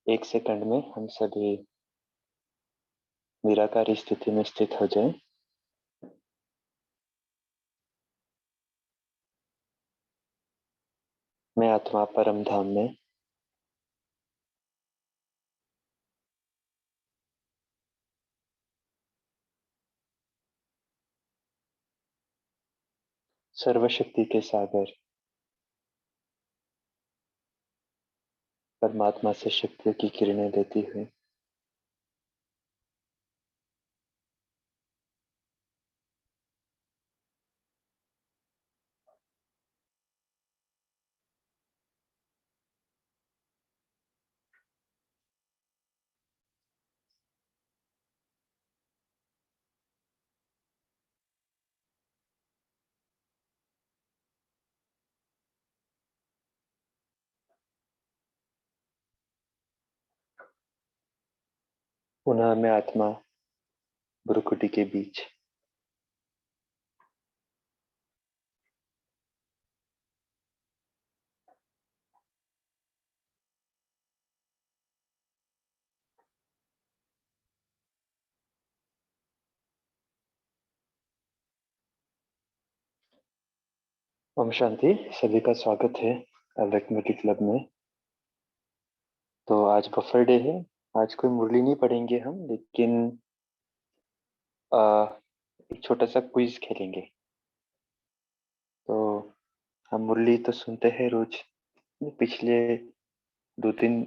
एक सेकंड में हम सभी निराकारी स्थिति में स्थित हो जाएं। मैं आत्मा परम धाम में सर्वशक्ति के सागर परमात्मा से शक्तियों की किरणें देती हुई पुनः मैं आत्मा भ्रुकुटी के बीच ओम शांति। सभी का स्वागत है अव्यक्तमुखी क्लब में। तो आज बफर डे है। आज कोई मुरली नहीं पढ़ेंगे हम, लेकिन आ, एक छोटा सा क्विज खेलेंगे। तो हम मुरली तो सुनते हैं रोज। पिछले 2-3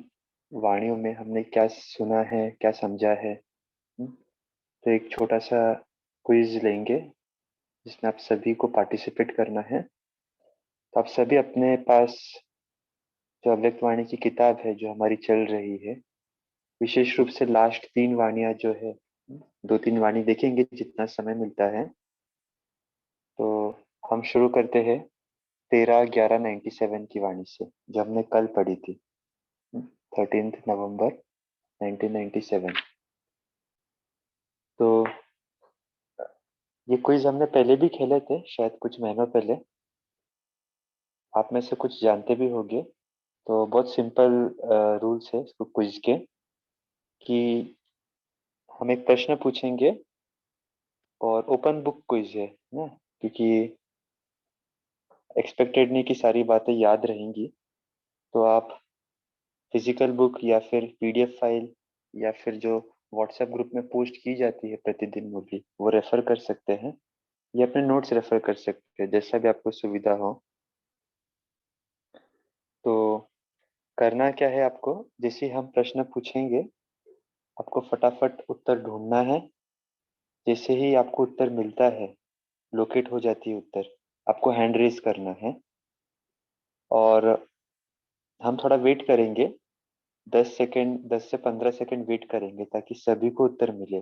वाणियों में हमने क्या सुना है, क्या समझा है। तो एक छोटा सा क्विज लेंगे जिसमें आप सभी को पार्टिसिपेट करना है। तो आप सभी अपने पास जो अव्यक्त वाणी की किताब है जो हमारी चल रही है, विशेष रूप से लास्ट 3 वाणियां जो है, 2-3 वाणी देखेंगे जितना समय मिलता है। तो हम शुरू करते हैं 13/11/97 की वाणी से, जो हमने कल पढ़ी थी। 13 नवंबर 1997। तो ये क्विज हमने पहले भी खेले थे, शायद कुछ महीनों पहले। आप में से कुछ जानते भी होंगे। तो बहुत सिंपल रूल्स है इसको क्विज के, कि हम एक प्रश्न पूछेंगे और ओपन बुक क्विज है ना, क्योंकि एक्सपेक्टेड नहीं कि सारी बातें याद रहेंगी। तो आप फिजिकल बुक या फिर पीडीएफ फाइल या फिर जो व्हाट्सएप ग्रुप में पोस्ट की जाती है प्रतिदिन मूवी, वो रेफर कर सकते हैं या अपने नोट्स रेफर कर सकते हैं, जैसा भी आपको सुविधा हो। तो करना क्या है आपको, जैसे ही हम प्रश्न पूछेंगे आपको फटाफट उत्तर ढूंढना है। जैसे ही आपको उत्तर मिलता है, लोकेट हो जाती है उत्तर, आपको हैंड रेस करना है। और हम थोड़ा वेट करेंगे, 10 सेकेंड, 10 से 15 सेकेंड वेट करेंगे ताकि सभी को उत्तर मिले।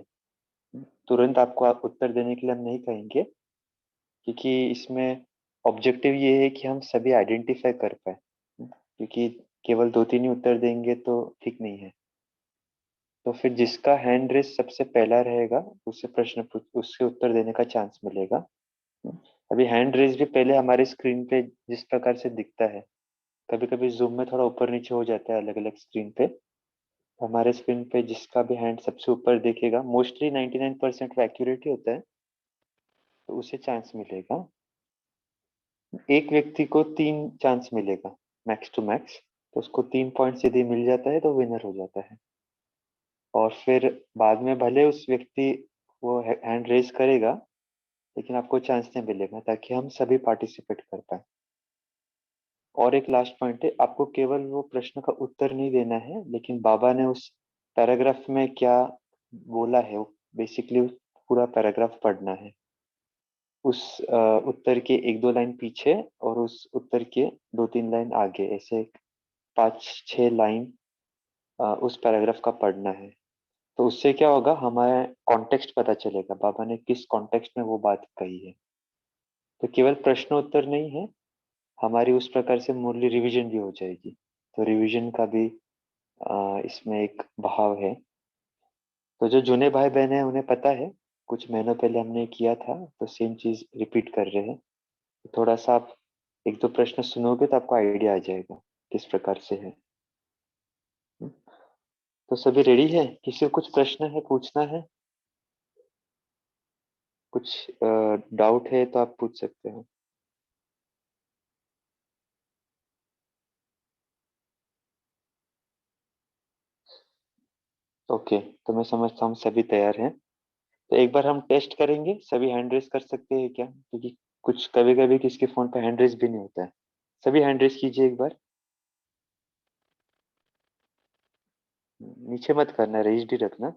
तुरंत आपको उत्तर देने के लिए हम नहीं कहेंगे, क्योंकि इसमें ऑब्जेक्टिव ये है कि हम सभी आइडेंटिफाई कर पाए। क्योंकि केवल 2-3 ही उत्तर देंगे तो ठीक नहीं है। तो फिर जिसका हैंड रेस सबसे पहला रहेगा, उससे उससे उत्तर देने का चांस मिलेगा। अभी हैंड रेस भी पहले हमारे स्क्रीन पे जिस प्रकार से दिखता है, कभी कभी जूम में थोड़ा ऊपर नीचे हो जाता है अलग अलग स्क्रीन पे। हमारे स्क्रीन पे जिसका भी हैंड सबसे ऊपर दिखेगा, मोस्टली 99% एक्यूरेट ही होता है, तो उसे चांस मिलेगा। एक व्यक्ति को 3 चांस मिलेगा, मैक्स टू मैक्स। तो उसको 3 पॉइंट यदि मिल जाता है तो विनर हो जाता है। और फिर बाद में भले उस व्यक्ति वो हैंड रेज करेगा, लेकिन आपको चांस नहीं मिलेगा, ताकि हम सभी पार्टिसिपेट कर पाए। और एक लास्ट पॉइंट है, आपको केवल वो प्रश्न का उत्तर नहीं देना है, लेकिन बाबा ने उस पैराग्राफ में क्या बोला है, वो बेसिकली पूरा पैराग्राफ पढ़ना है। उस उत्तर के 1-2 लाइन पीछे और उस उत्तर के 2-3 लाइन आगे, ऐसे 5-6 लाइन उस पैराग्राफ का पढ़ना है। तो उससे क्या होगा, हमारे कॉन्टेक्स्ट पता चलेगा, बाबा ने किस कॉन्टेक्स्ट में वो बात कही है। तो केवल प्रश्न उत्तर नहीं है, हमारी उस प्रकार से मुरली रिवीजन भी हो जाएगी। तो रिवीजन का भी इसमें एक भाव है। तो जो जूने भाई बहन है उन्हें पता है, कुछ महीनों पहले हमने किया था, तो सेम चीज रिपीट कर रहे हैं। तो थोड़ा सा आप 1-2 प्रश्न सुनोगे तो आपको आइडिया आ जाएगा किस प्रकार से है। तो सभी रेडी है? किसी को कुछ प्रश्न है, पूछना है? कुछ डाउट है तो आप पूछ सकते हैं। ओके, तो मैं समझता हूँ सभी तैयार हैं। तो एक बार हम टेस्ट करेंगे, सभी हैंड रेस कर सकते हैं क्या? क्योंकि कुछ कभी कभी किसके फोन पे हैंड रेस भी नहीं होता है। सभी हैंड रेस कीजिए एक बार। नीचे मत करना, रेज्ड ही रखना।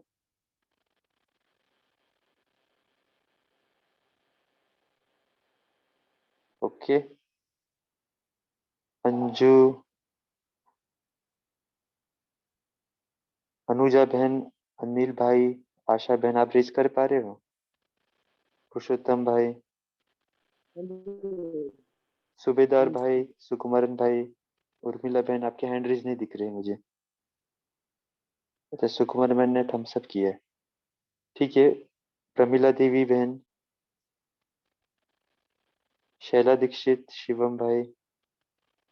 ओके। अंजू, अनुजा बहन, अनिल भाई, आशा बहन, आप रेस कर पा रहे हो? पुरुषोत्तम भाई, सूबेदार भाई, सुकुमारन भाई, उर्मिला बहन, आपके हैंड रेस नहीं दिख रहे मुझे। अच्छा, सुकुमार बहन ने थम्स अप किया है। ठीक है। प्रमिला देवी बहन, शैला दीक्षित, शिवम भाई,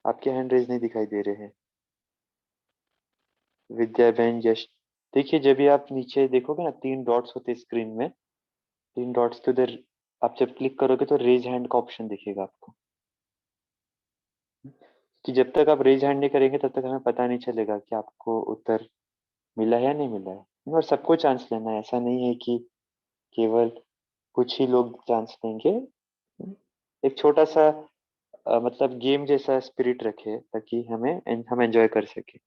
आपके हैंड रेस नहीं दिखाई दे रहे हैं। विद्या बहन, यश। देखिए, जब भी आप नीचे देखोगे ना, तीन डॉट्स होते हैं स्क्रीन में। तीन डॉट्स के उधर आप जब क्लिक करोगे तो रेज हैंड का ऑप्शन दिखेगा आपको। कि जब तक आप रेज हैंड नहीं करेंगे तब तक हमें पता नहीं चलेगा कि आपको उत्तर मिला है या नहीं मिला है। और सबको चांस लेना है, ऐसा नहीं है कि केवल कुछ ही लोग चांस लेंगे। एक छोटा सा मतलब गेम जैसा स्पिरिट रखे ताकि हम एंजॉय कर सके।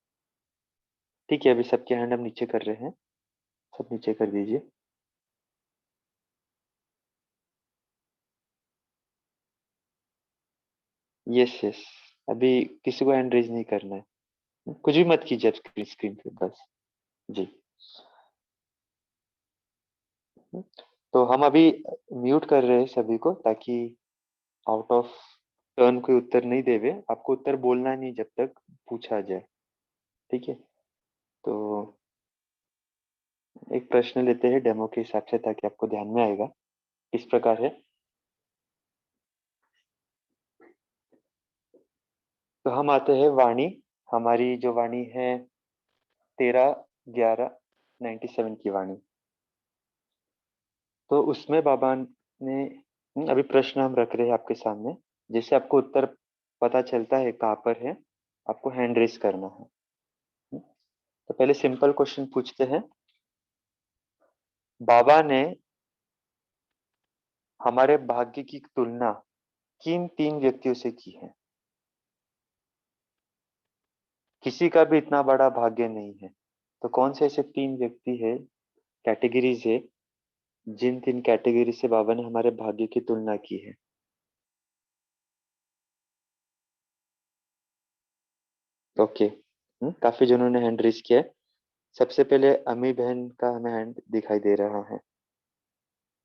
ठीक है, अभी सबके हैंड हम नीचे कर रहे हैं। सब नीचे कर दीजिए। Yes yes. अभी किसी को हैंड रेज नहीं करना है। कुछ भी मत कीजिए स्क्रीन स्क्रीन पे बस। जी। तो हम अभी म्यूट कर रहे हैं सभी को, ताकि आउट ऑफ टर्न कोई उत्तर नहीं देवे। आपको उत्तर बोलना नहीं जब तक पूछा जाए। ठीक है। तो एक प्रश्न लेते हैं डेमो के हिसाब से, ताकि आपको ध्यान में आएगा। इस प्रकार है। तो हम आते हैं वाणी। हमारी जो वाणी है 13/11/97 की वाणी। तो उसमें बाबा ने अभी प्रश्न हम रख रहे हैं आपके सामने। जैसे आपको उत्तर पता चलता है कहाँ पर है, आपको हैंड रेस करना है। तो पहले सिंपल क्वेश्चन पूछते हैं। बाबा ने हमारे भाग्य की तुलना किन तीन व्यक्तियों से की है? किसी का भी इतना बड़ा भाग्य नहीं है। तो कौन से ऐसे तीन व्यक्ति है, कैटेगरीज है, जिन तीन कैटेगरी से बाबा ने हमारे भाग्य की तुलना की है? ओके। काफी जनों ने हैंड रेस किया है। सबसे पहले अमी बहन का हमें हैंड दिखाई दे रहा है।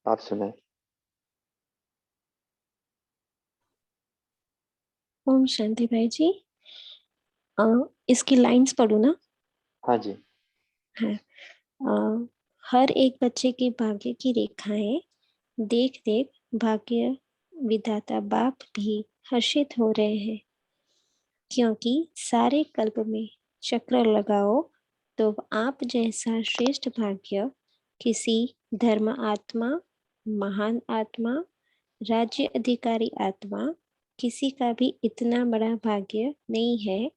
आप सुनाए। ओम शांति भाई जी। अ, इसकी लाइंस पढ़ू ना? हाँ जी। हाँ। अ, हर एक बच्चे की भाग्य की रेखाएं देख देख भाग्य विधाता बाप भी हर्षित हो रहे हैं, क्योंकि सारे कल्प में चक्र लगाओ तो आप जैसा श्रेष्ठ भाग्य किसी धर्म आत्मा, महान आत्मा, राज्य अधिकारी आत्मा, किसी का भी इतना बड़ा भाग्य नहीं है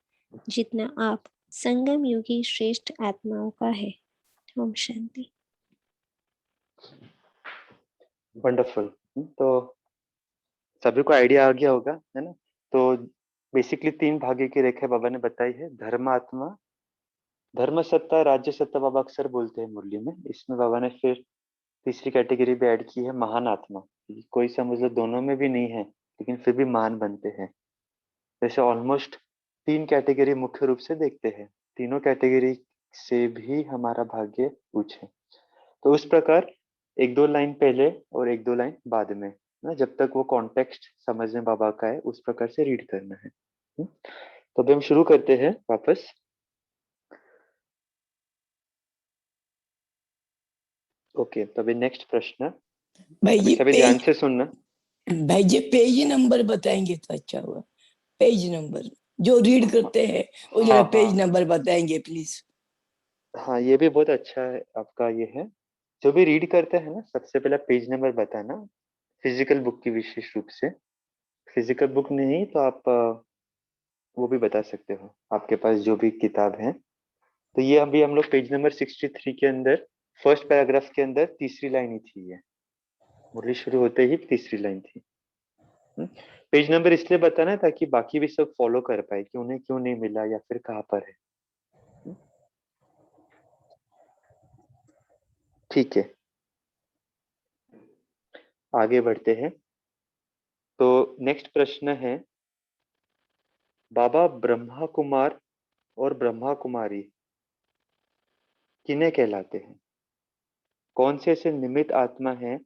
जितना आप संगम युगी श्रेष्ठ आत्माओं का है। ओम शांति। वंडरफुल। तो सभी को आइडिया आ गया होगा, है ना? तो बेसिकली तीन भाग्य की रेखा बाबा ने बताई है। धर्मात्मा, धर्म सत्ता, राज्य सत्ता बाबा अक्सर बोलते हैं मुरली में। इसमें बाबा ने फिर तीसरी कैटेगरी भी ऐड की है, महान आत्मा। कोई समझ लो दोनों में भी नहीं है, लेकिन फिर भी महान बनते हैं। जैसे ऑलमोस्ट तीन कैटेगरी मुख्य रूप से देखते हैं। तीनों कैटेगरी से भी हमारा भाग्य उच्च है। तो उस प्रकार एक दो लाइन पहले और एक दो लाइन बाद में ना, जब तक वो कॉन्टेक्स्ट समझ में बाबा का है उस प्रकार से रीड करना है। तो अभी हम शुरू करते हैं वापस। ओके, तो अभी नेक्स्ट प्रश्न। भाई अभी ये सभी ध्यान पेज, से सुनना। भाई ये पेज नंबर बताएंगे तो अच्छा हुआ। पेज नंबर जो रीड करते हैं वो जरा हाँ पेज हाँ। नंबर बताएंगे प्लीज। हाँ, ये भी बहुत अच्छा है आपका। ये है जो भी रीड करते हैं ना, सबसे पहले पेज नंबर बताना, फिजिकल बुक की विशेष रूप से। फिजिकल बुक नहीं तो आप वो भी बता सकते हो, आपके पास जो भी किताब है। तो ये अभी हम लोग पेज नंबर 63 के अंदर फर्स्ट पैराग्राफ के अंदर तीसरी लाइन ही थी ये। मुरली शुरू होते ही तीसरी लाइन थी। हम्म? पेज नंबर इसलिए बताना है ताकि बाकी भी सब फॉलो कर पाए कि उन्हें क्यों नहीं मिला या फिर कहाँ पर है। हम्म? ठीक है, आगे बढ़ते हैं। तो नेक्स्ट प्रश्न है, बाबा ब्रह्मा कुमार और ब्रह्मा कुमारी किन्हें कहलाते हैं? कौन से ऐसे निमित्त आत्मा हैं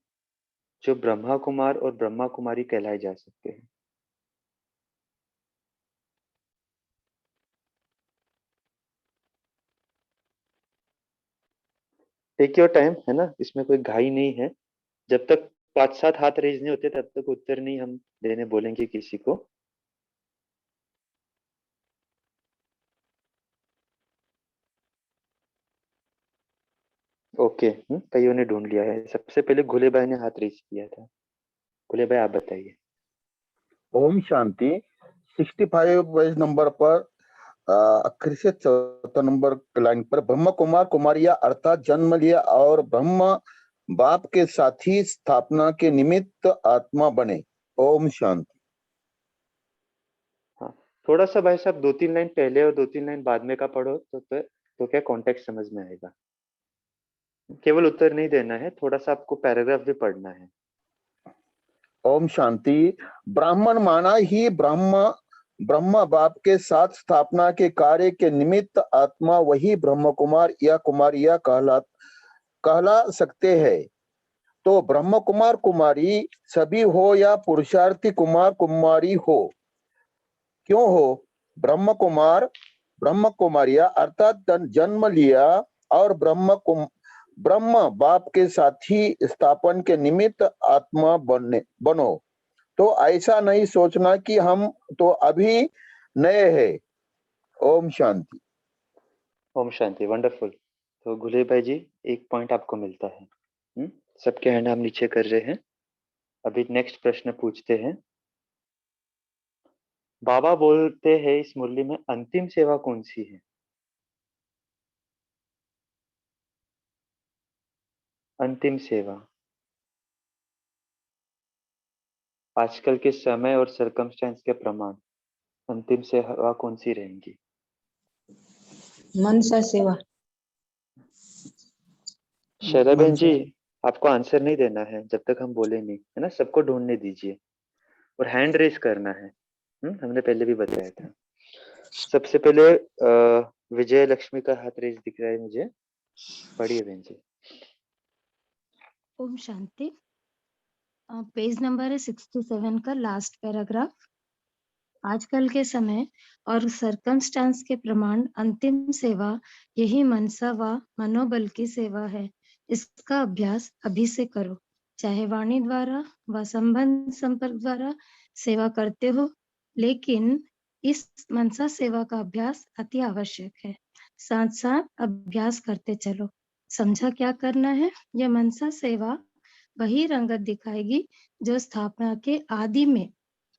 जो ब्रह्मा कुमार और ब्रह्मा कुमारी कहलाए जा सकते हैं? टेक योर टाइम, है ना, इसमें कोई घाई नहीं है। जब तक 5-7 हाथ रेज नहीं होते तब तक उत्तर नहीं हम देने बोलेंगे किसी को। ओके, कईयों ने ढूंढ लिया है। सबसे पहले घुले भाई ने हाथ रेज किया था। घुले भाई, आप बताइए। ओम शांति। 65 पेज नंबर पर आखिरी से चौथा नंबर लाइन पर ब्रह्म कुमार कुमारिया अर्थात जन्म लिया और ब्रह्म बाप के साथी स्थापना के निमित्त आत्मा बने। ओम शांति। हाँ, थोड़ा सा भाई साहब 2-3 लाइन पहले और 2-3 लाइन बाद में का पढ़ो तो क्या कॉन्टेक्स्ट समझ में आएगा। केवल उत्तर नहीं देना है, थोड़ा सा आपको पैराग्राफ भी पढ़ना है। ओम शांति। ब्राह्मण माना ही ब्रह्म ब्रह्म बाप के साथ स्थापना के कार्य के निमित्त आत्मा वही ब्रह्म कुमार या कुमारिया कहला सकते हैं। तो ब्रह्म कुमार कुमारी सभी हो या पुरुषार्थी कुमार कुमारी हो, क्यों हो? ब्रह्म कुमार ब्रह्म कुमारिया अर्थात जन्म लिया और ब्रह्म बाप के साथी स्थापन के निमित्त आत्मा बनो। तो ऐसा नहीं सोचना कि हम तो अभी नए हैं। ओम शांति। ओम शांति, वंडरफुल। तो गुले भाई जी, एक पॉइंट आपको मिलता है। सबके हैंड हम नीचे कर रहे हैं। अभी नेक्स्ट प्रश्न पूछते हैं। बाबा बोलते हैं इस मुरली में अंतिम सेवा कौन सी है? अंतिम सेवा आजकल के समय और सरकमस्टेंस के प्रमाण अंतिम सेवा कौन सी रहेंगी? मनसा सेवा। शैला बहन मनसा। जी, आपको आंसर नहीं देना है जब तक हम बोले नहीं, है ना। सबको ढूंढने दीजिए और हैंड रेस करना है। हमने पहले भी बताया था। सबसे पहले विजय लक्ष्मी का हाथ रेस दिख रहा है मुझे। पढ़िए बहन जी। ओम शांति। पेज नंबर है 67 का लास्ट पैराग्राफ। आजकल के समय और सरकमस्टांस के प्रमाण अंतिम सेवा यही मनसा व मनोबल की सेवा है। इसका अभ्यास अभी से करो, चाहे वाणी द्वारा व संबंध संपर्क द्वारा सेवा करते हो, लेकिन इस मनसा सेवा का अभ्यास अति आवश्यक है। साथ साथ अभ्यास करते चलो। समझा क्या करना है? यह मनसा सेवा वही रंगत दिखाएगी जो स्थापना के आदि में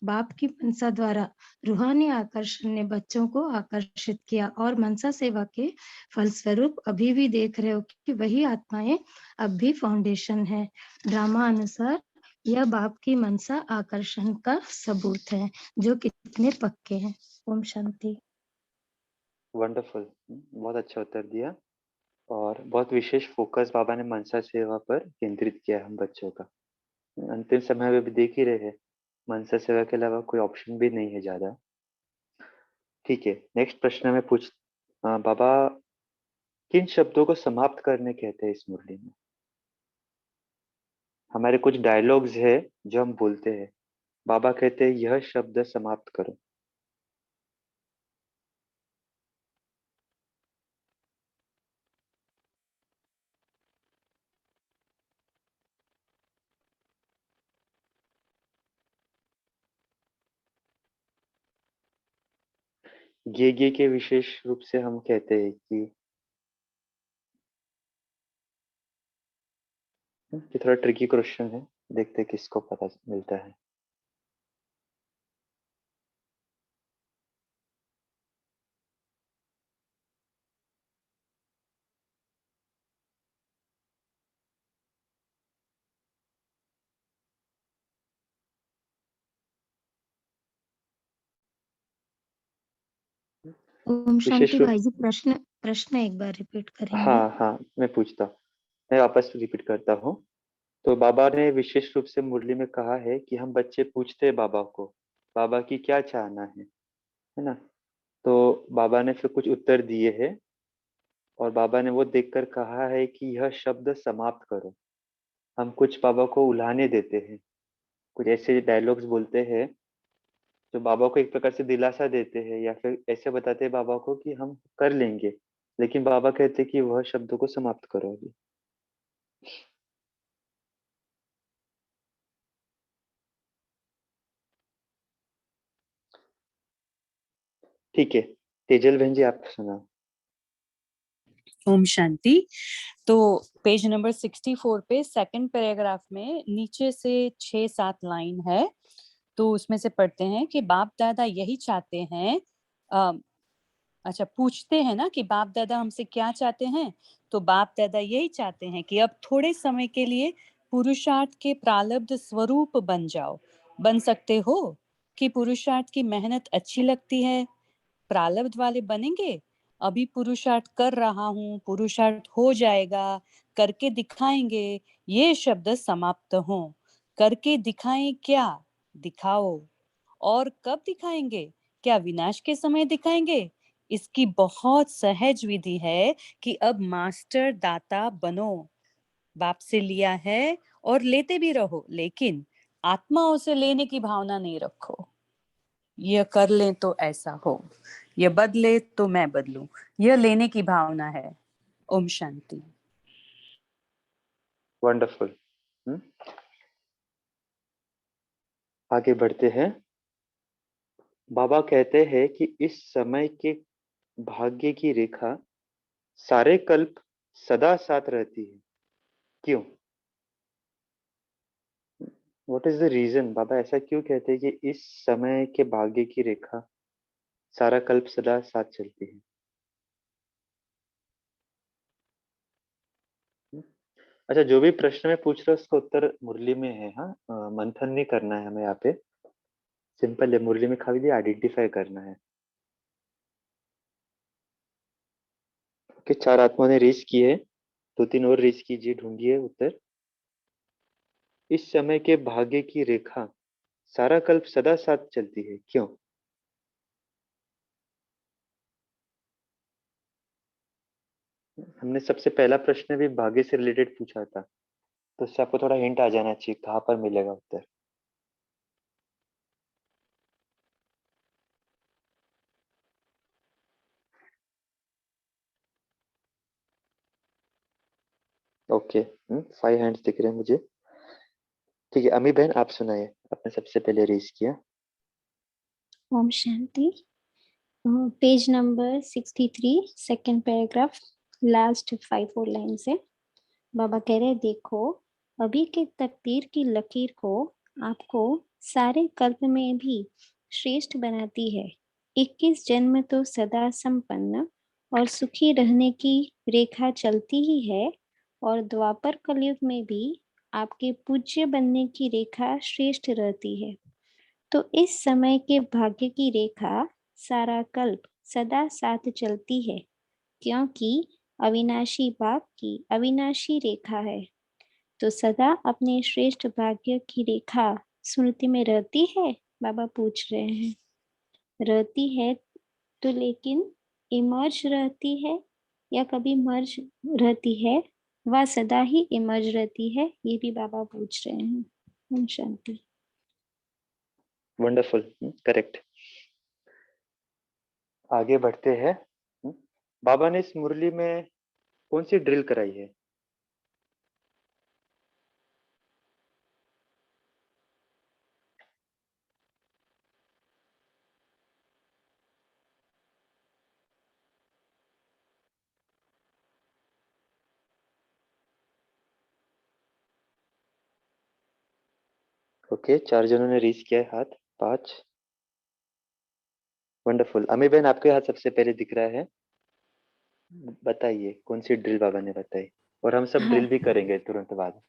बाप की मनसा द्वारा रूहानी आकर्षण ने बच्चों को आकर्षित किया और मनसा सेवा के फलस्वरूप अभी भी देख रहे हो कि वही आत्माएं अब भी फाउंडेशन है। ड्रामा अनुसार यह बाप की मनसा आकर्षण का सबूत है जो कितने पक्के हैं। ओम शांति। वंडरफुल, बहुत अच्छा उत्तर दिया। और बहुत विशेष फोकस बाबा ने मनसा सेवा पर केंद्रित किया हम बच्चों का। अंतिम समय में भी देख ही रहे हैं, मनसा सेवा के अलावा कोई ऑप्शन भी नहीं है ज्यादा। ठीक है, नेक्स्ट प्रश्न में बाबा किन शब्दों को समाप्त करने कहते हैं इस मुरली में? हमारे कुछ डायलॉग्स है जो हम बोलते हैं, बाबा कहते हैं यह शब्द समाप्त करो। ये के विशेष रूप से हम कहते हैं कि ये थोड़ा ट्रिकी क्वेश्चन है, देखते हैं किसको पता मिलता है। ओम विशेष शांति रूप, भाई जी, प्रश्न प्रश्न एक बार रिपीट करेंगे? हाँ हाँ मैं पूछता हूँ, मैं वापस रिपीट करता हूँ। तो बाबा ने विशेष रूप से मुरली में कहा है कि हम बच्चे पूछते हैं बाबा को, बाबा की क्या चाहना है ना। तो बाबा ने फिर कुछ उत्तर दिए हैं, और बाबा ने वो देखकर कहा है कि यह शब्द समाप्त करो। हम कुछ बाबा को उल्हाने देते हैं, कुछ ऐसे डायलॉग्स बोलते हैं जो बाबा को एक प्रकार से दिलासा देते हैं, या फिर ऐसे बताते हैं बाबा को कि हम कर लेंगे, लेकिन बाबा कहते हैं कि वह शब्दों को समाप्त करो अभी। ठीक है, तेजल बहन जी आप सुनाओ। ओम शांति। तो पेज नंबर 64 पे सेकंड पैराग्राफ में नीचे से 6-7 लाइन है, तो उसमें से पढ़ते हैं कि बाप दादा यही चाहते हैं, अच्छा पूछते हैं ना कि बाप दादा हमसे क्या चाहते हैं। तो बाप दादा यही चाहते हैं कि अब थोड़े समय के लिए पुरुषार्थ के प्रारब्ध स्वरूप बन जाओ। बन सकते हो कि पुरुषार्थ की मेहनत अच्छी लगती है, प्रारब्ध वाले बनेंगे। अभी पुरुषार्थ कर रहा हूँ, पुरुषार्थ हो जाएगा, करके दिखाएंगे, ये शब्द समाप्त हो। करके दिखाएं क्या? दिखाओ। और कब दिखाएंगे? क्या विनाश के समय दिखाएंगे? इसकी बहुत सहज विधि है कि अब मास्टर दाता बनो। बाप से लिया है और लेते भी रहो, लेकिन आत्माओं से लेने की भावना नहीं रखो। यह कर लें तो ऐसा हो, यह बदले तो मैं बदलूं, यह लेने की भावना है। ओम शांति। वंडरफुल। आगे बढ़ते हैं। बाबा कहते हैं कि इस समय के भाग्य की रेखा सारे कल्प सदा साथ रहती है, क्यों? What is the reason? बाबा ऐसा क्यों कहते हैं कि इस समय के भाग्य की रेखा सारा कल्प सदा साथ चलती है? अच्छा, जो भी प्रश्न मैं पूछ रहा हूँ उसका उत्तर मुरली में है, हाँ मंथन नहीं करना है हमें यहाँ पे। सिंपल है, मुरली में खाली आइडेंटिफाई करना है। कि 4 आत्मा ने रेस की है, 2-3 और रेस कीजिए, ढूंढिए उत्तर। इस समय के भाग्य की रेखा सारा कल्प सदा साथ चलती है, क्यों? हमने सबसे पहला प्रश्न भी भाग्य से रिलेटेड पूछा था, तो उससे आपको थोड़ा हिंट आ जाना चाहिए कहाँ पर मिलेगा उत्तर। ओके, 5 हैंड्स दिख रहे हैं मुझे। ठीक है, अमी बहन आप सुनाइए, आपने सबसे पहले रेस किया। ओम शांति। Page number 63 second paragraph, last 5 और लाइन से बाबा कह रहे देखो, अभी के तकदीर की लकीर को आपको सारे कल्प में भी श्रेष्ठ बनाती है। 21 जन्म तो सदा संपन्न और सुखी रहने की रेखा चलती ही है, और द्वापर कलयुग में भी आपके पूज्य बनने की रेखा श्रेष्ठ रहती है। तो इस समय के भाग्य की रेखा सारा कल्प सदा साथ चलती है, क्योंकि अविनाशी बाप की अविनाशी रेखा है। तो सदा अपने श्रेष्ठ भाग्य की रेखा स्मृति में रहती है? बाबा पूछ रहे हैं, रहती है तो लेकिन इमर्ज रहती है या कभी मर्ज रहती है? वह सदा ही इमर्ज रहती है, ये भी बाबा पूछ रहे हैं। ओम शांति। Wonderful, correct. आगे बढ़ते हैं। बाबा ने इस मुरली में कौन सी ड्रिल कराई है? ओके, 4 जनों ने रेज किया है हाथ, 5। वंडरफुल। अमी बहन, आपके हाथ सबसे पहले दिख रहा है, बताइए कौन सी ड्रिल बाबा ने बताई, और हम सब हाँ ड्रिल भी करेंगे तुरंत बाद।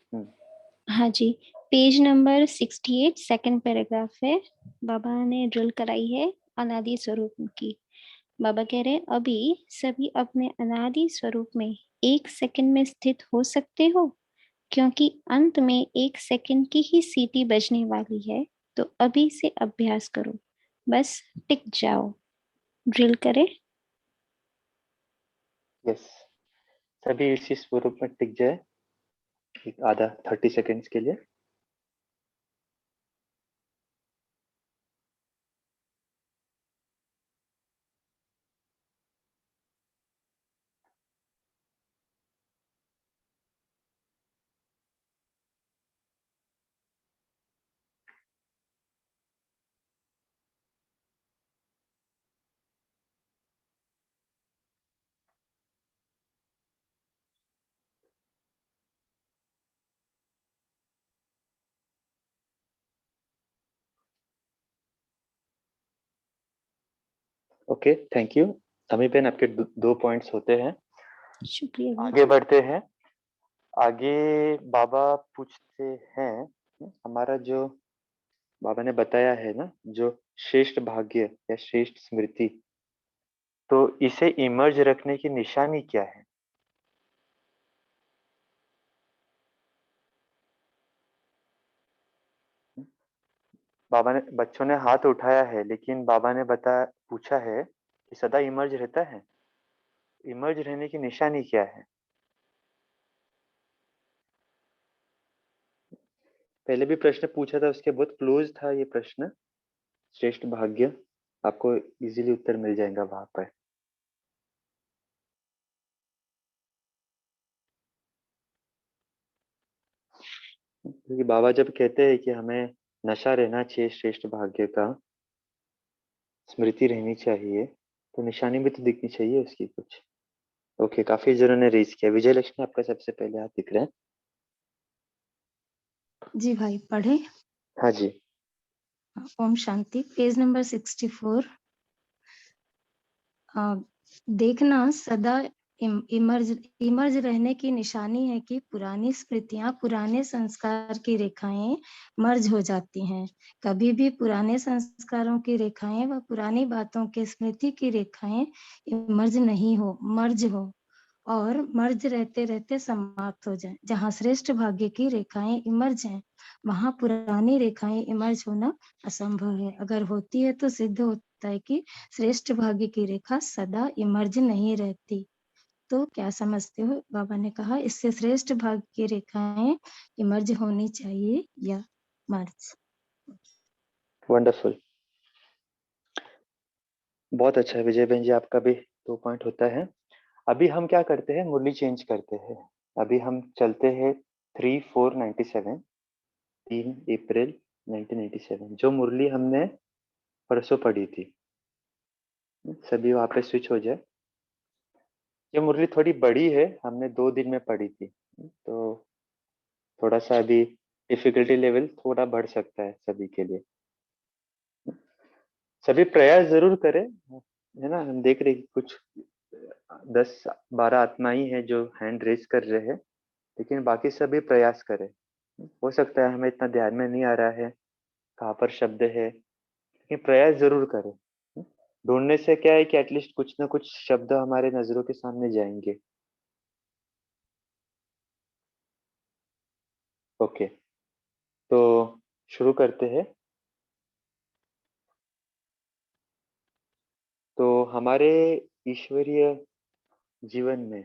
हाँ जी, पेज नंबर 68 सेकंड पैराग्राफ है। बाबा ने ड्रिल कराई है अनादि स्वरूप की। बाबा कह रहे हैं, अभी सभी अपने अनादि स्वरूप में 1 सेकंड में स्थित हो सकते हो, क्योंकि अंत में 1 सेकंड की ही सीटी बजने वाली है। तो अभी से अभ्यास करो, बस टिक जाओ। ड्रिल करें। यस, सभी इसी स्वरूप में टिक जाए एक आधा 30 सेकेंड्स के लिए। Okay, thank you. अमी बहन, आपके 2 पॉइंट्स होते हैं। शुक्रिया गुरु आगे जी। बढ़ते हैं। आगे बाबा पूछते हैं, हमारा जो बाबा ने बताया है ना, जो श्रेष्ठ भाग्य या श्रेष्ठ स्मृति, तो इसे इमर्ज रखने की निशानी क्या है? बाबा ने, बच्चों ने हाथ उठाया है, लेकिन बाबा ने पूछा है कि सदा इमर्ज रहता है, इमर्ज रहने की निशानी क्या है? पहले भी प्रश्न पूछा था, उसके बहुत क्लोज था ये प्रश्न, श्रेष्ठ भाग्य। आपको इजीली उत्तर मिल जाएगा वहां पर। क्योंकि बाबा जब कहते हैं कि हमें नशा रहना चाहिए श्रेष्ठ भाग्य का, स्मृति रहनी चाहिए, तो निशानी भी तो दिखनी चाहिए उसकी कुछ। ओके, काफी जनों ने रेज किया। विजय लक्ष्मी, आपका सबसे पहले हाथ दिख रहा है। जी भाई, पढ़े। हाँ जी। ओम शांति, पेज नंबर 64। देखना सदा इमर्ज इमर्ज रहने की निशानी है कि पुरानी स्मृतियां, पुराने संस्कार की रेखाएं मर्ज हो जाती हैं। कभी भी पुराने संस्कारों की रेखाएं व पुरानी बातों के स्मृति की रेखाएं मर्ज हो और मर्ज रहते रहते समाप्त हो जाए। जहाँ श्रेष्ठ भाग्य की रेखाएं इमर्ज हैं, वहां पुरानी रेखाएं इमर्ज होना असंभव है। अगर होती है तो सिद्ध होता है कि श्रेष्ठ भाग्य की रेखा सदा इमर्ज नहीं रहती। तो क्या समझते हो? बाबा ने कहा इससे श्रेष्ठ भाग्य की रेखाएं इमर्ज होनी चाहिए या मर्ज। वंडरफुल, बहुत अच्छा है विजय बहन जी, आपका भी 2 पॉइंट होता है। अभी हम क्या करते हैं, मुरली चेंज करते हैं। अभी हम चलते हैं 3/4/97, 3 अप्रैल 1987, जो मुरली हमने परसों पढ़ी थी। सभी वहां पे स्विच हो जाए। ये मुरली थोड़ी बड़ी है, हमने 2 दिन में पढ़ी थी, तो थोड़ा सा अभी डिफिकल्टी लेवल थोड़ा बढ़ सकता है सभी के लिए। सभी प्रयास जरूर करें, है ना। हम देख रहे हैं कि कुछ 10-12 आत्मा ही है जो हैंड रेज कर रहे हैं, लेकिन बाकी सभी प्रयास करें। हो सकता है हमें इतना ध्यान में नहीं आ रहा है कहाँ पर शब्द है, लेकिन प्रयास जरूर करें। ढूंढने से क्या है कि एटलीस्ट कुछ ना कुछ शब्द हमारे नजरों के सामने जाएंगे। ओके, तो शुरू करते हैं। तो हमारे ईश्वरीय जीवन में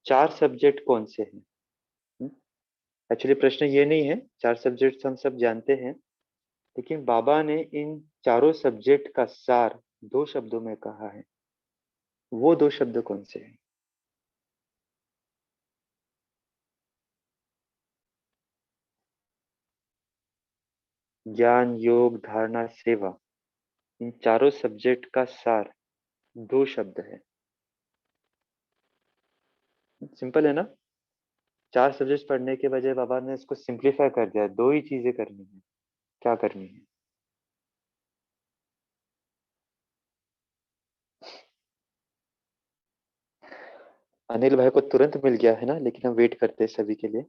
4 सब्जेक्ट कौन से हैं? एक्चुअली प्रश्न ये नहीं है, 4 सब्जेक्ट हम सब जानते हैं, लेकिन बाबा ने इन चारों सब्जेक्ट का सार 2 शब्दों में कहा है। वो 2 शब्द कौन से हैं? ज्ञान, योग, धारणा, सेवा, इन चारों सब्जेक्ट का सार 2 शब्द है। सिंपल है ना। 4 सब्जेक्ट पढ़ने के बजाय बाबा ने इसको सिंप्लीफाई कर दिया, 2 ही चीजें करनी है। क्या करनी है? अनिल भाई को तुरंत मिल गया है ना, लेकिन हम वेट करते हैं सभी के लिए।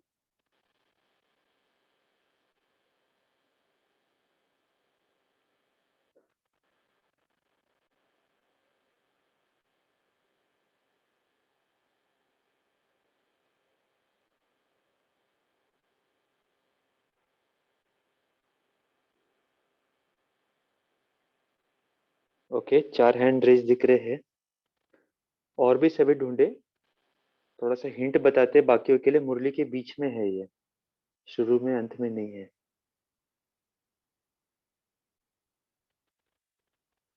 ओके, 4 हैंड रेज दिख रहे हैं। और भी सभी ढूंढे, थोड़ा सा हिंट बताते बाकियों के लिए। मुरली के बीच में है ये, शुरू में अंत में नहीं है।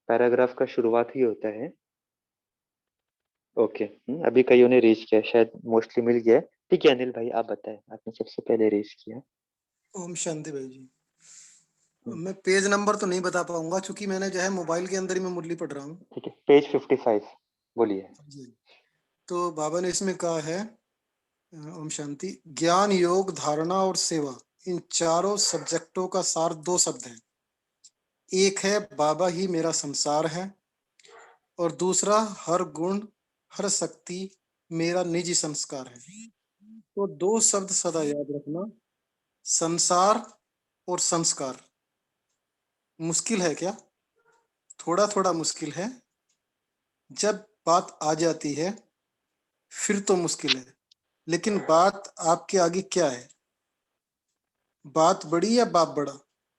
पैराग्राफ का शुरुआत ही होता है। ओके, अभी कईयों ने रेज किया, शायद मोस्टली मिल गया है। ठीक है अनिल भाई, आप बताएं, आपने सबसे पहले रेज किया। ओम शांति भाई जी। मैं पेज नंबर तो नहीं बता पाऊंगा क्योंकि मैंने जो है मोबाइल के अंदर ही मैं मुरली पढ़ रहा हूँ। ठीक है, पेज 55 बोलिए। जी, तो बाबा ने इसमें कहा है ओम शांति, ज्ञान, योग, धारणा और सेवा, इन चारों सब्जेक्टों का सार 2 शब्द है। एक है बाबा ही मेरा संसार है, और दूसरा हर गुण हर शक्ति मेरा निजी संस्कार है। तो 2 शब्द सदा याद रखना, संसार और संस्कार। मुश्किल है क्या? थोड़ा थोड़ा मुश्किल है। जब बात आ जाती है फिर तो मुश्किल है, लेकिन बात आपके आगे क्या है? बात बड़ी या बाप बड़ा?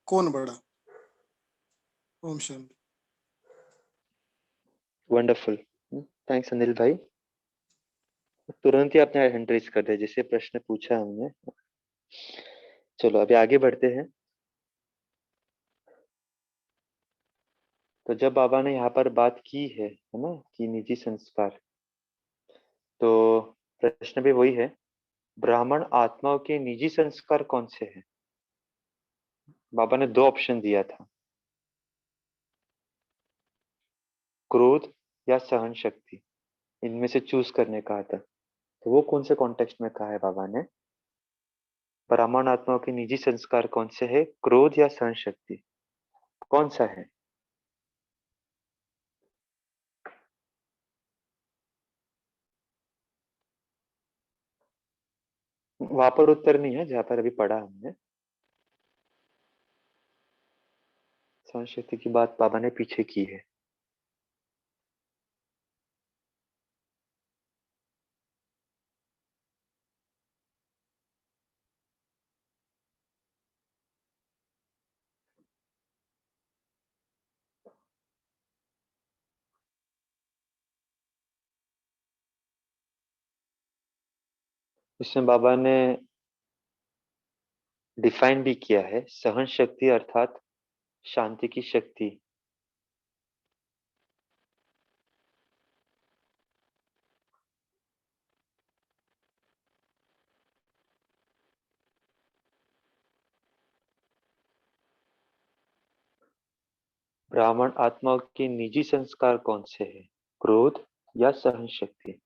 कौन बड़ा? ओम शांति। वंडरफुल, थैंक्स अनिल भाई। तुरंत ही आपने हैंड रेज कर दिया जैसे प्रश्न पूछा हमने। चलो अभी आगे बढ़ते हैं। तो जब बाबा ने यहाँ पर बात की है ना, कि निजी संस्कार, तो प्रश्न भी वही है, ब्राह्मण आत्माओं के निजी संस्कार कौन से हैं? बाबा ने 2 ऑप्शन दिया था, क्रोध या सहन शक्ति, इनमें से चूज करने कहा था। तो वो कौन से कॉन्टेक्स्ट में कहा है बाबा ने? ब्राह्मण आत्माओं के निजी संस्कार कौन से है, क्रोध या सहन शक्ति, कौन सा है? वहां पर उत्तर नहीं है जहां पर अभी पढ़ा हमने। सहन शक्ति की बात बाबा ने पीछे की है। इसमें बाबा ने डिफाइन भी किया है, सहन शक्ति अर्थात शांति की शक्ति। ब्राह्मण आत्माओं के निजी संस्कार कौन से हैं, क्रोध या सहन शक्ति?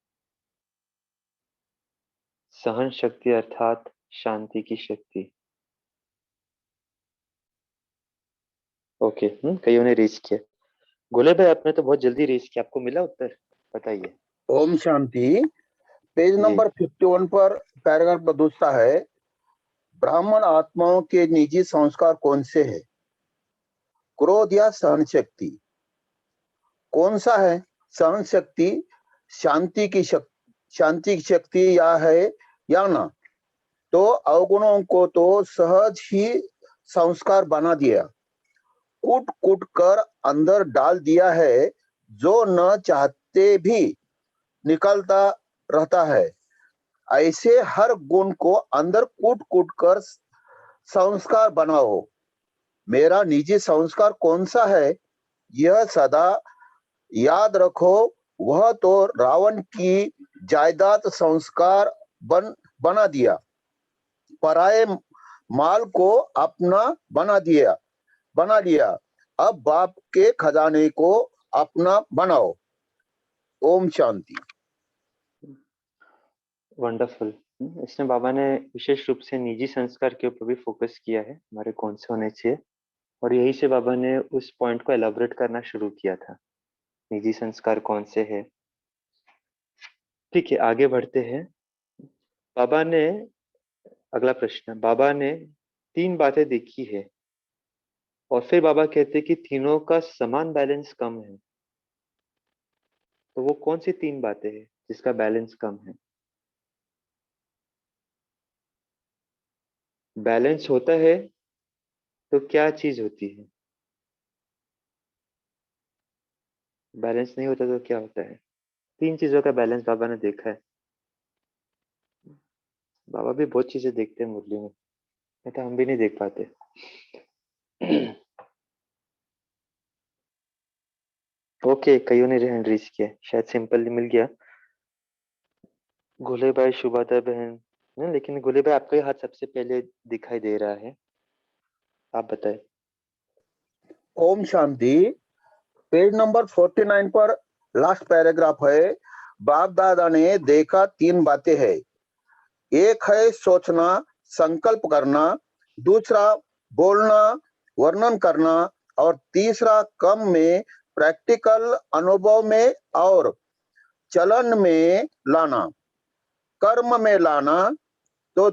सहन शक्ति अर्थात शांति की शक्ति। ओके, कईयों ने रेज किया। गोले भाई आपने तो बहुत जल्दी रेज किया, आपको मिला उत्तर? बताइए। ओम शांति। पेज नंबर 51 पर पैराग्राफ दूसरा है, ब्राह्मण आत्माओं के निजी संस्कार कौन से है, क्रोध या सहन शक्ति? कौन सा है? सहन शक्ति शांति की शक्ति या है या ना? तो अवगुणों को तो सहज ही संस्कार बना दिया, कूट कूट कर अंदर डाल दिया है, जो न चाहते भी निकलता रहता है। ऐसे हर गुण को अंदर कूट कूट कर संस्कार बनाओ। मेरा निजी संस्कार कौन सा है, यह सदा याद रखो। वह तो रावण की जायदाद संस्कार बना दिया, पराये माल को अपना बना लिया। अब बाप के खजाने को अपना बनाओ। ओम शांति। वंडरफुल, इसमें बाबा ने विशेष रूप से निजी संस्कार के ऊपर भी फोकस किया है, हमारे कौन से होने चाहिए, और यही से बाबा ने उस पॉइंट को एलाबोरेट करना शुरू किया था, निजी संस्कार कौन से है। ठीक है, आगे बढ़ते हैं। बाबा ने, अगला प्रश्न, बाबा ने 3 बातें देखी है और फिर बाबा कहते हैं कि तीनों का समान बैलेंस कम है। तो वो कौन सी 3 बातें हैं जिसका बैलेंस कम है? बैलेंस होता है तो क्या चीज होती है? बैलेंस नहीं होता तो क्या होता है? 3 चीजों का बैलेंस बाबा ने देखा है। बाबा भी बहुत चीजें देखते हैं मुरली में, नहीं तो हम भी नहीं देख पाते। ओके, कईयों ने हैंड रेज किया, शायद सिंपल मिल गया। गोले भाई, शुभादा बहन, नहीं, लेकिन गोले भाई आपका ही हाथ सबसे पहले दिखाई दे रहा है, आप बताएं। ओम शांति। पेज नंबर 49 पर लास्ट पैराग्राफ है। बाप दादा ने देखा 3 बातें हैं। एक है सोचना, संकल्प करना, दूसरा बोलना, वर्णन करना, और तीसरा कम में प्रैक्टिकल अनुभव में और चलन में लाना, कर्म में लाना। तो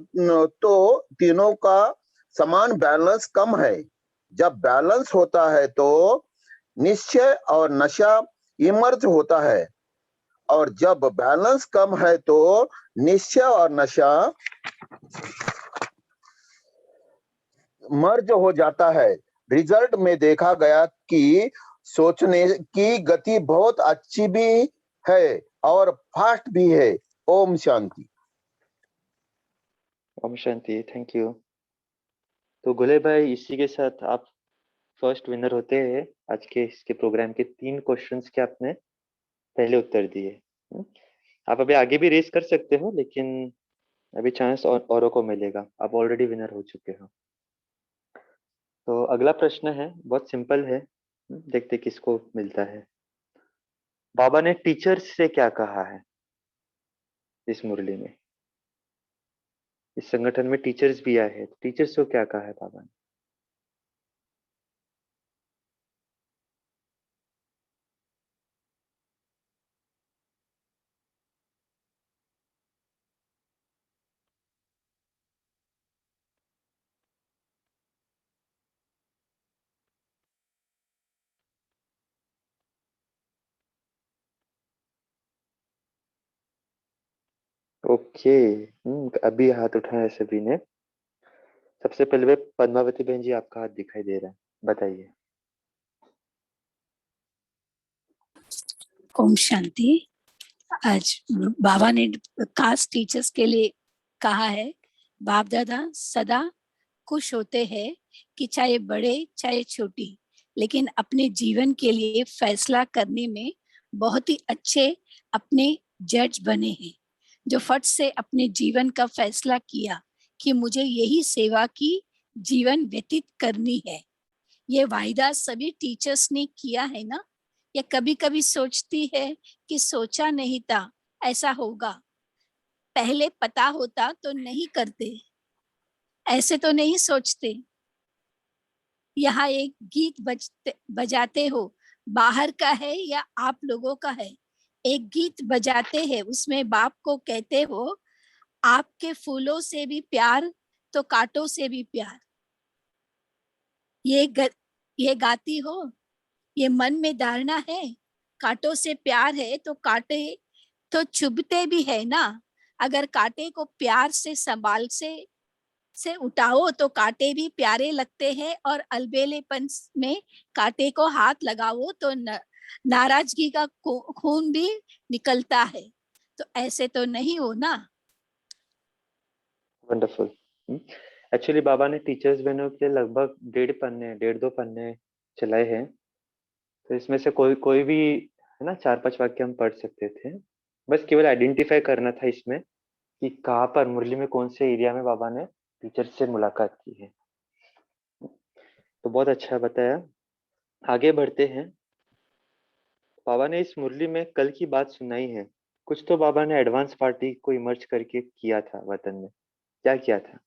तीनों का समान बैलेंस कम है। जब बैलेंस होता है तो निश्चय और नशा इमर्ज होता है, और जब बैलेंस कम है तो निश्चय और नशा मर्ज हो जाता है। रिजल्ट में देखा गया कि सोचने की गति बहुत अच्छी भी है और फास्ट भी है। ओम शांति। ओम शांति, थैंक यू। तो गोले भाई, इसी के साथ आप फर्स्ट विनर होते हैं आज के इसके प्रोग्राम के 3 क्वेश्चंस के आपने पहले उत्तर दिए। आप अभी आगे भी रेस कर सकते हो, लेकिन अभी चांस औरों को मिलेगा, आप ऑलरेडी विनर हो चुके हो। तो अगला प्रश्न है, बहुत सिंपल है, देखते किसको मिलता है। बाबा ने टीचर्स से क्या कहा है इस मुरली में? इस संगठन में टीचर्स भी आए हैं, टीचर्स को क्या कहा है बाबा ने? ओके, अभी हाथ उठाया सभी ने। सबसे पहले पद्मावती बहन जी, आपका हाथ दिखाई दे रहा है, बताइए। ओम शांति। आज बाबा ने खास टीचर्स के लिए कहा है, बाप दादा सदा खुश होते हैं कि चाहे बड़े चाहे छोटी, लेकिन अपने जीवन के लिए फैसला करने में बहुत ही अच्छे अपने जज बने हैं, जो फट से अपने जीवन का फैसला किया कि मुझे यही सेवा की जीवन व्यतीत करनी है। ये वायदा सभी टीचर्स ने किया है ना। या कभी कभी सोचती है कि सोचा नहीं था ऐसा होगा, पहले पता होता तो नहीं करते, ऐसे तो नहीं सोचते। यहाँ एक गीत बजाते हो, बाहर का है या आप लोगों का है? एक गीत बजाते हैं, उसमें बाप को कहते हो, आपके फूलों से भी प्यार तो कांटों से भी प्यार। ये गाती हो, ये मन में धारणा है। कांटों से प्यार है तो कांटे तो चुभते भी है ना। अगर कांटे को प्यार से संभाल से उठाओ तो कांटे भी प्यारे लगते हैं, और अलबेलेपन में कांटे को हाथ लगाओ तो नाराजगी का खून भी निकलता है। तो ऐसे तो नहीं हो ना। वंडरफुल। एक्चुअली बाबा ने टीचर्स बहनों के लगभग 1.5 पन्ने चलाए हैं, तो इसमें से कोई कोई भी है ना 4-5 वाक्य हम पढ़ सकते थे। बस केवल आइडेंटिफाई करना था इसमें कि कहाँ पर मुरली में कौन से एरिया में बाबा ने टीचर से मुलाकात की है। तो बहुत अच्छा बताया। आगे बढ़ते हैं। बाबा ने इस मुरली में कल की बात सुनाई है, कुछ तो बाबा ने एडवांस पार्टी को इमर्ज करके किया था वतन में, क्या किया था?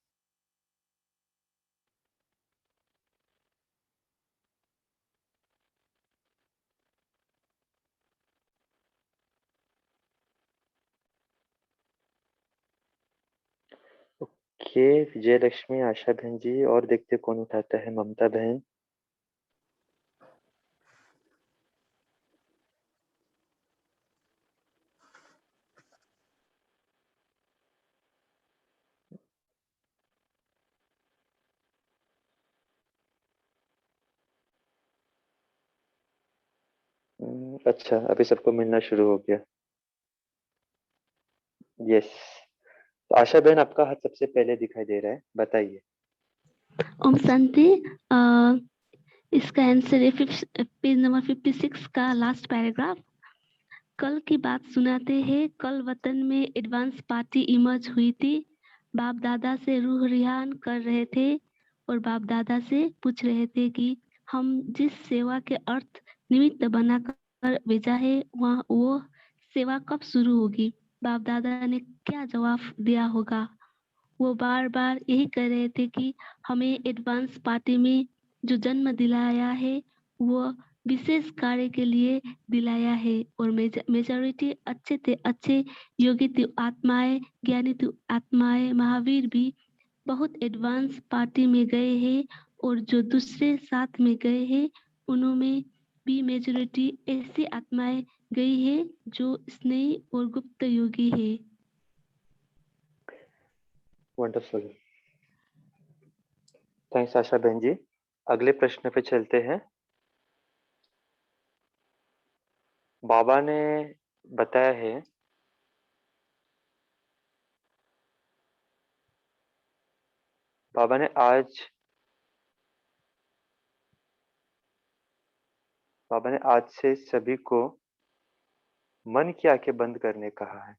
ओके, विजय लक्ष्मी, आशा बहन जी, और देखते कौन उठाता है। ममता बहन। अच्छा, अभी सबको मिलना शुरू हो गया। यस, तो आशा बहन आपका हाथ सबसे पहले दिखाई दे रहा है, बताइए। ओम शांति। इसका आंसर है पेज नंबर 56 का लास्ट पैराग्राफ। कल की बात सुनाते हैं। कल वतन में एडवांस पार्टी इमर्ज हुई थी। बाप दादा से रूह रिहान कर रहे थे और बाप दादा से पूछ रहे थे कि हम जिस सेवा के अर्थ निमित्त बनाकर भेजा है वह वो सेवा कब शुरू होगी। बाप दादा ने क्या जवाब दिया होगा। वो बार बार यही कह रहे थे कि हमें एडवांस पार्टी में जो जन्म दिलाया है वो विशेष कार्य के लिए दिलाया है और मेजॉरिटी अच्छे थे अच्छे योगी थी आत्माएं, ज्ञानी थी आत्माएं, महावीर भी बहुत एडवांस पार्टी में गए हैं और जो दूसरे साथ में गए हैं उनमें भी मेजॉरिटी ऐसी आत्माएं गई है जो स्नेही और गुप्त योगी है। वंडरफुल, थैंक्स आशा बहन जी। अगले प्रश्न पे चलते हैं। बाबा ने बताया है बाबा ने आज से सभी को मन की आंखें बंद करने कहा है।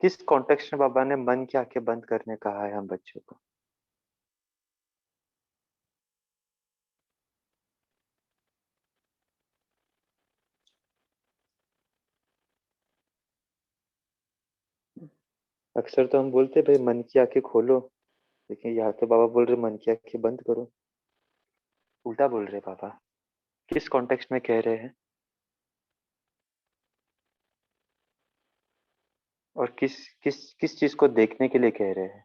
किस कॉन्टेक्स्ट में बाबा ने मन की आंखें बंद करने कहा है हम बच्चों को? अक्सर तो हम बोलते भाई मन की आंखें खोलो, लेकिन यहाँ तो बाबा बोल रहे मन की आंखें बंद करो। उल्टा बोल रहे बाबा। किस कॉन्टेक्स्ट में कह रहे हैं और किस किस किस चीज को देखने के लिए कह रहे हैं?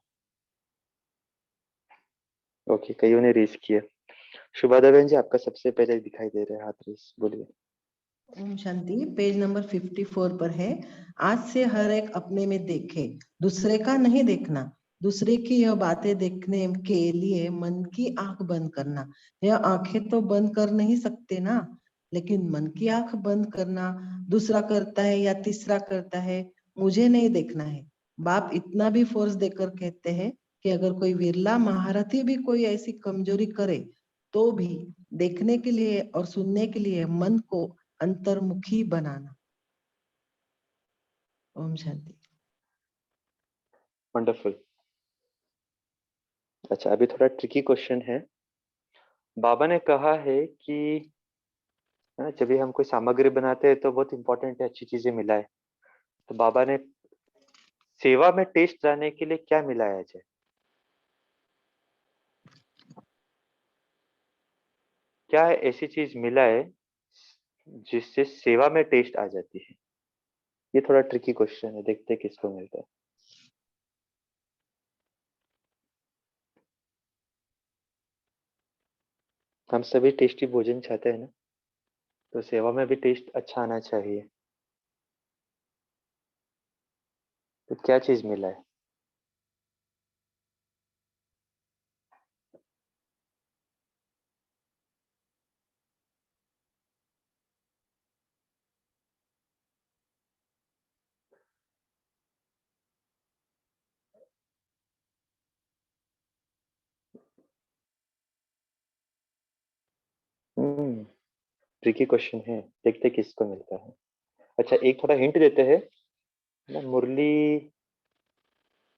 ओके, कईयों ने रेस किया। शुभादा बहन जी आपका सबसे पहले दिखाई दे रहा है हाथ रेस, बोलिए। ओम शांति। पेज नंबर 54 पर है। आज से हर एक अपने में देखे, दूसरे का नहीं देखना। दूसरे की यह बातें देखने के लिए मन की आंख बंद करना। यह आंखें तो बंद कर नहीं सकते ना, लेकिन मन की आंख बंद करना, दूसरा करता है या तीसरा करता है, मुझे नहीं देखना है। बाप इतना भी फोर्स देकर कहते हैं कि अगर कोई विरला महारथी भी कोई ऐसी कमजोरी करे तो भी देखने के लिए और सुनने के लिए मन को अंतर्मुखी बनाना। ओम शांति। वंडरफुल। अच्छा, अभी थोड़ा ट्रिकी क्वेश्चन है। बाबा ने कहा है कि जब भी हम कोई सामग्री बनाते हैं तो बहुत इंपॉर्टेंट है अच्छी चीजें मिलाए। तो बाबा ने सेवा में टेस्ट लाने के लिए क्या मिलाया जाए? क्या ऐसी चीज मिलाए जिससे सेवा में टेस्ट आ जाती है? ये थोड़ा ट्रिकी क्वेश्चन है, देखते हैं किसको मिलता है। हम सभी टेस्टी भोजन चाहते हैं ना, तो सेवा में भी टेस्ट अच्छा आना चाहिए। तो क्या चीज मिला है? ट्रिकी क्वेश्चन है, देखते किसको मिलता है। अच्छा, एक थोड़ा हिंट देते हैं ना, मुरली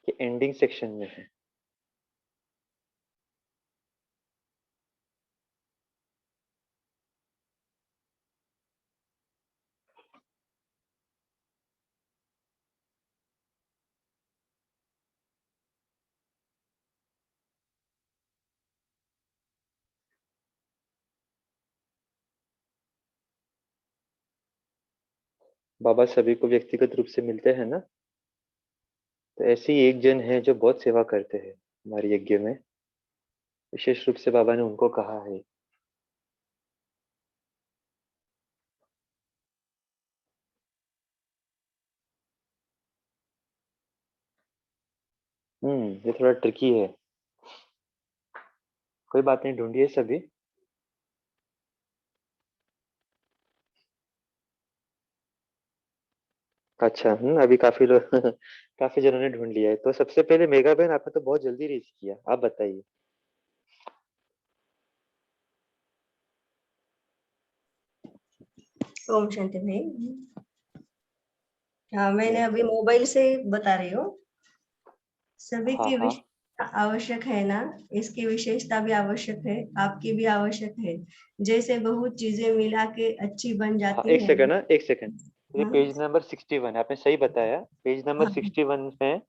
के एंडिंग सेक्शन में है। बाबा सभी को व्यक्तिगत रूप से मिलते हैं ना, तो ऐसे ही एक जन है जो बहुत सेवा करते हैं हमारे यज्ञ में, विशेष रूप से बाबा ने उनको कहा है। ये थोड़ा ट्रिकी है, कोई बात नहीं, ढूंढिए सभी। अच्छा, अभी काफी लोग काफी जनों ने ढूंढ लिया है। तो सबसे पहले मेगा बहन, आपने तो बहुत जल्दी रीच किया, आप बताइए। ओम शांति भाई। हाँ, मैंने Yes. अभी मोबाइल से बता रही हूँ। सभी हाँ की हाँ विशेषता आवश्यक है ना, इसकी विशेषता भी आवश्यक है, आपकी भी आवश्यक है। जैसे बहुत चीजें मिला के अच्छी बन हाँ, जाती एक है। सेकंड ना, एक सेकंड। ये हाँ पेज नंबर 61 है, आपने सही बताया। पेज नंबर हाँ 61 में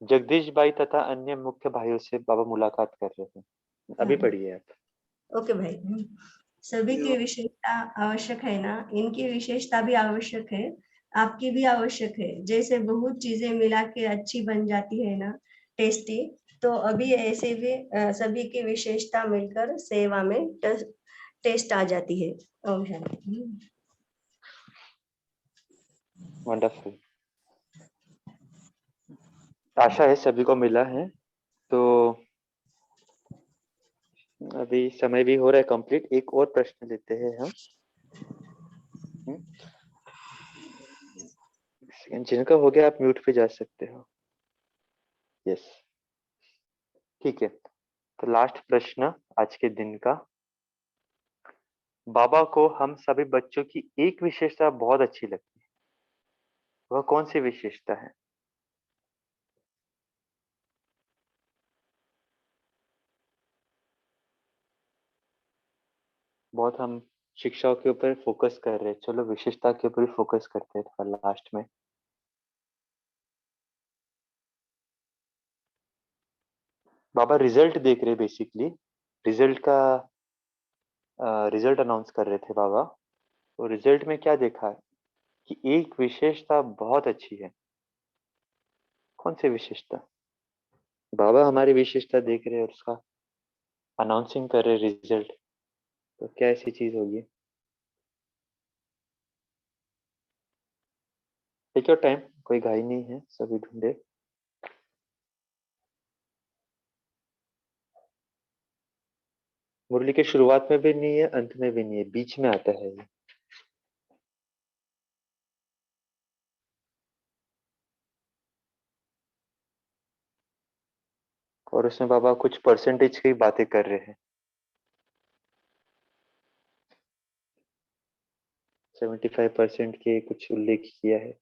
जगदीश भाई तथा अन्य मुख्य भाइयों से बाबा मुलाकात कर रहे थे, अभी हाँ। पढ़िए आप। ओके भाई। सभी की विशेषता आवश्यक है ना, इनकी विशेषता भी आवश्यक है, आपकी भी आवश्यक है। जैसे बहुत चीजें मिला के अच्छी बन जाती है ना, टेस्टी। तो अभी ऐसे भी सभी की विशेषता मिलकर सेवा में टेस्ट आ जाती है। ओम शांति। वंडरफुल, आशा है सभी को मिला है। तो अभी समय भी हो रहा है कंप्लीट, एक और प्रश्न लेते हैं हम। जिनका हो गया आप म्यूट पे जा सकते हो। यस, ठीक है। तो लास्ट प्रश्न आज के दिन का, बाबा को हम सभी बच्चों की एक विशेषता बहुत अच्छी लगती है, वह कौन सी विशेषता है? बहुत हम शिक्षाओं के ऊपर फोकस कर रहे हैं, चलो विशेषता के ऊपर फोकस करते हैं थोड़ा लास्ट में। बाबा रिजल्ट देख रहे, बेसिकली रिजल्ट का रिजल्ट अनाउंस कर रहे थे बाबा। तो रिजल्ट में क्या देखा है कि एक विशेषता बहुत अच्छी है, कौन सी विशेषता? बाबा हमारी विशेषता देख रहे और उसका अनाउंसिंग कर रहे रिजल्ट, तो क्या ऐसी चीज होगी? टेक योर टाइम, कोई घाई नहीं है, सभी ढूंढे। मुरली के शुरुआत में भी नहीं है, अंत में भी नहीं है, बीच में आता है ये। और उसमें बाबा कुछ परसेंटेज की बातें कर रहे हैं। 75% के कुछ उल्लेख किया है।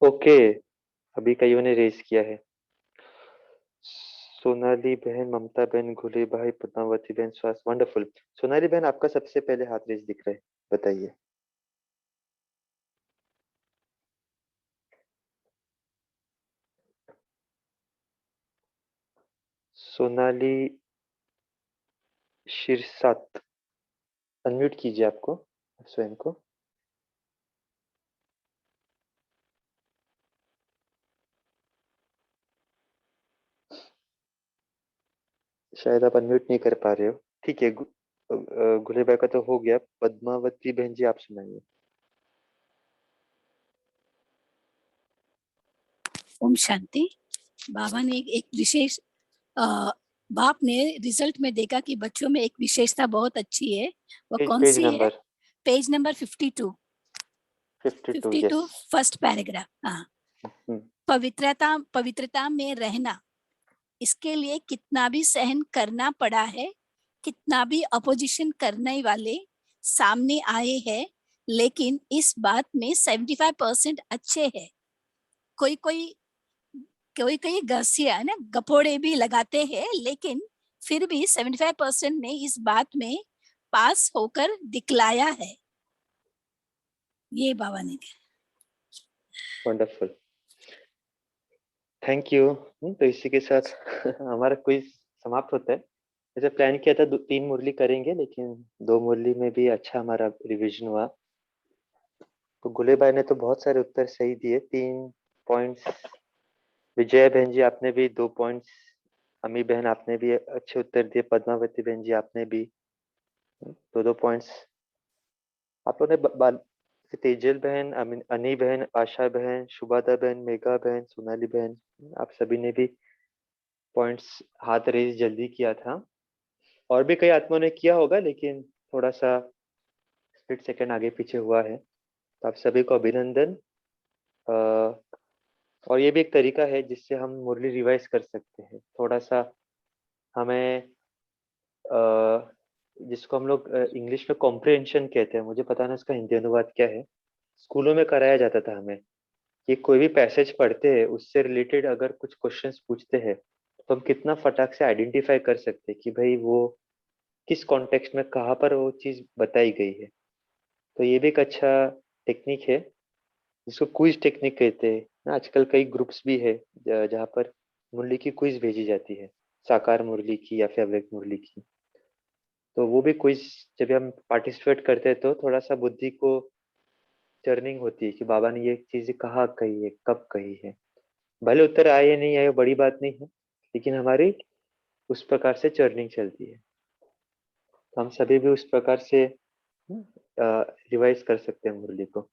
ओके, अभी कईयों ने रेज किया है। सोनाली बहन, ममता बहन, घुले भाई, पद्मावती बहन, स्वास, वंडरफुल। सोनाली बहन, आपका सबसे पहले हाथ रेज दिख रहा है, बताइए। सोनाली शिरसाट, अनम्यूट कीजिए आपको, स्वयं को। शायद आप अनम्यूट नहीं कर पा रहे हो, ठीक है। घुले भाई का तो हो गया, पद्मावती बहन जी आप सुनाइए। ओम शांति। बाबा ने एक विशेष बाप ने रिजल्ट में देखा कि बच्चों में एक विशेषता बहुत अच्छी है, वो कौन पेज सी है? Number page number 52 yes. First paragraph. हाँ, पवित्रता में रहना, इसके लिए कितना भी सहन करना पड़ा है, कितना भी अपोजिशन करने वाले सामने आए हैं, लेकिन इस बात में 75% अच्छे हैं। कोई कोई घसिया है ना, गपोड़े भी लगाते हैं, लेकिन फिर भी 75% ने इस बात में पास होकर दिखलाया है, ये बाबा ने कहा। वंडरफुल। Thank you. तो इसी के साथ हमारा क्विज समाप्त होता है। जैसे प्लान किया था 3 मुरली करेंगे, लेकिन 2 मुरली में भी अच्छा हमारा रिवीजन हुआ। तो गुले भाई ने तो बहुत सारे उत्तर सही दिए, 3 पॉइंट्स। विजय बहन जी आपने भी 2 पॉइंट्स। अमी बहन आपने भी अच्छे उत्तर दिए। पद्मावती बहन जी आपने भी 2 पॉइंट्स। आप लोगों ने तेजल बहन, अनी बहन, आशा बहन, शुभादा बहन, मेघा बहन, सोनाली बहन, आप सभी ने भी पॉइंट्स हाथ रेज जल्दी किया था। और भी कई आत्माओं ने किया होगा, लेकिन थोड़ा सा स्प्लिट सेकंड आगे पीछे हुआ है। तो आप सभी को अभिनंदन। और ये भी एक तरीका है जिससे हम मुरली रिवाइज कर सकते हैं। थोड़ा सा हमें जिसको हम लोग इंग्लिश में कॉम्प्रिहेंशन कहते हैं, मुझे पता नहीं उसका हिंदी अनुवाद क्या है। स्कूलों में कराया जाता था हमें कि कोई भी पैसेज पढ़ते हैं, उससे रिलेटेड अगर कुछ क्वेश्चंस पूछते हैं, तो हम कितना फटाक से आइडेंटिफाई कर सकते हैं कि भाई वो किस कॉन्टेक्स्ट में कहाँ पर वो चीज़ बताई गई है। तो ये भी एक अच्छा टेक्निक है जिसको क्विज टेक्निक कहते हैं। आजकल कई ग्रुप्स भी है जहाँ पर मुरली की क्विज भेजी जाती है, साकार मुरली की या फिर अव्यक्त मुरली की। तो वो भी क्विज जब हम पार्टिसिपेट करते हैं तो थोड़ा सा बुद्धि को टर्निंग होती है कि बाबा ने ये चीज कहाँ कही है, कब कही है। भले उत्तर आए या नहीं आए वो बड़ी बात नहीं है, लेकिन हमारी उस प्रकार से चर्निंग चलती है। तो हम सभी भी उस प्रकार से रिवाइज कर सकते हैं मुरली को।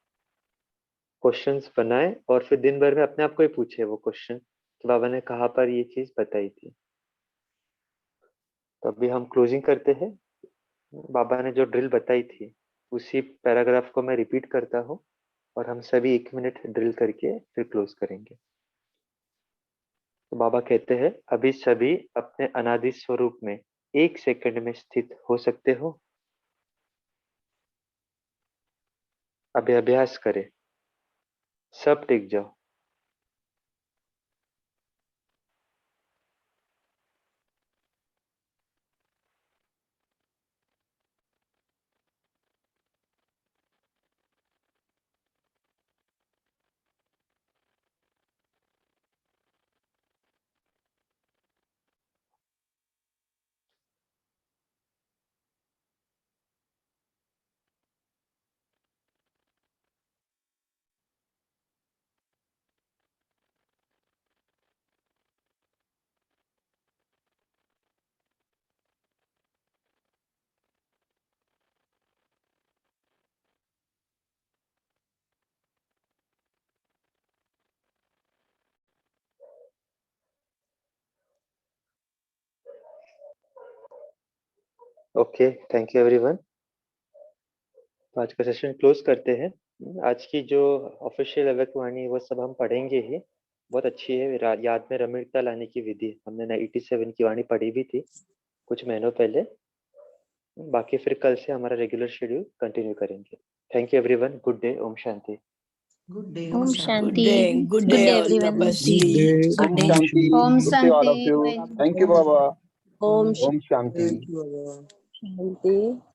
क्वेश्चंस बनाए और फिर दिन भर में अपने आप को ही पूछे वो क्वेश्चन कि बाबा ने कहाँ पर ये चीज बताई थी। तो अभी हम क्लोजिंग करते हैं। बाबा ने जो ड्रिल बताई थी उसी पैराग्राफ को मैं रिपीट करता हूँ और हम सभी 1 मिनट ड्रिल करके फिर क्लोज करेंगे। तो बाबा कहते हैं, अभी सभी अपने अनादि स्वरूप में 1 सेकंड में स्थित हो सकते हो। अभी अभ्यास करें, सब टिक जाओ। Okay, thank you everyone. आज का सेशन क्लोज करते हैं। आज की जो ऑफिशियल अव्यक्त वाणी वो सब हम पढ़ेंगे ही। बहुत अच्छी है। याद में रमणीकता लाने की विधि हमने 87 की वाणी पढ़ी भी थी कुछ महीनों पहले। बाकी फिर कल से हमारा रेगुलर शेड्यूल कंटिन्यू करेंगे। Thank you everyone. Good day. Om Shanti. Good day. Om Shanti. Good good day, day all the everyone. best. Om Good day. Shanti. Om good day all of Shanti. You. Thank you Baba. Om Om Shanti. Thank you Baba. Shanti.